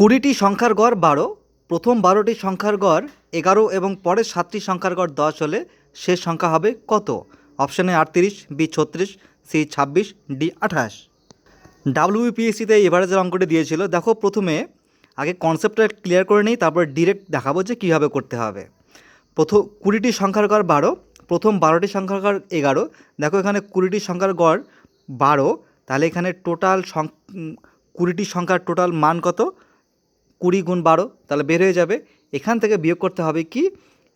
কুড়িটি সংখ্যার গড় 12, প্রথম 12টি সংখ্যার গড় 11 এবং পরের 7টি সংখ্যার গড় 10 হলে শেষ সংখ্যা হবে কত? Option A 38, B 36, C 26, D 28। ডাব্লিউবিপিএসসিতে এভারেজের অঙ্কটি দিয়েছিল। দেখো, প্রথমে আগে কনসেপ্টটা ক্লিয়ার করে নিই, তারপর ডিরেক্ট দেখাবো যে কীভাবে করতে হবে। প্রথম 20টি সংখ্যার গড় 12, প্রথম 12টি সংখ্যার গড় 11। দেখো, এখানে 20টি সংখ্যার গড় 12, তাহলে এখানে টোটাল 20টি সংখ্যার টোটাল মান কত? 20 গুণ 12, তাহলে বের হয়ে যাবে। এখান থেকে বিয়োগ করতে হবে কি,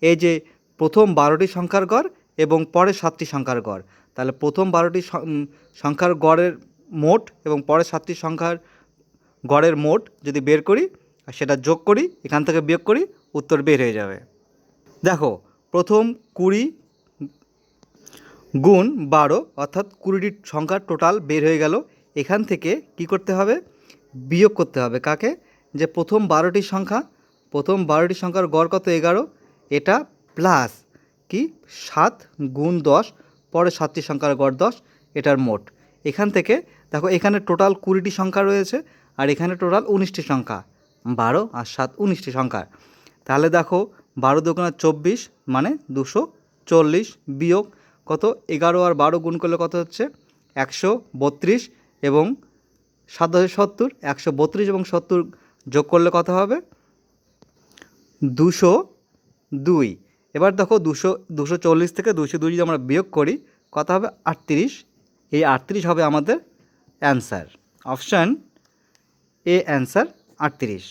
এই যে প্রথম 12টি সংখ্যার গড় এবং পরের 7টি সংখ্যার গড়, তাহলে প্রথম 12টি সংখ্যার গড়ের মোট এবং পরের 7টি সংখ্যার গড়ের মোট যদি বের করি আর সেটা যোগ করি, এখান থেকে বিয়োগ করি, উত্তর বের হয়ে যাবে। দেখো, প্রথম 20 গুণ 12 অর্থাৎ 20টি সংখ্যার টোটাল বের হয়ে গেল। এখান থেকে কি করতে হবে? বিয়োগ করতে হবে। কাকে? যে প্রথম 12টি সংখ্যার গড় কত? 11, এটা প্লাস কি 7 গুণ 10, পরে 7টি সংখ্যার গড় 10, এটার মোট। এখান থেকে দেখো, এখানে টোটাল 20টি সংখ্যা রয়েছে আর এখানে টোটাল 19টি সংখ্যা, 12 আর 7 19টি সংখ্যা। তাহলে দেখো, 12 দুগুণে 24 মানে 240, বিয়োগ কত? 11 আর 12 গুণ করলে কত হচ্ছে? 132, এবং 7 70, 132 এবং 70 যোগ করলে কত হবে? 202। এবার দেখো, 240 থেকে 202 যদি আমরা বিয়োগ করি, কত হবে? 38। এই 38 হবে আমাদের অ্যান্সার। Option A answer 38।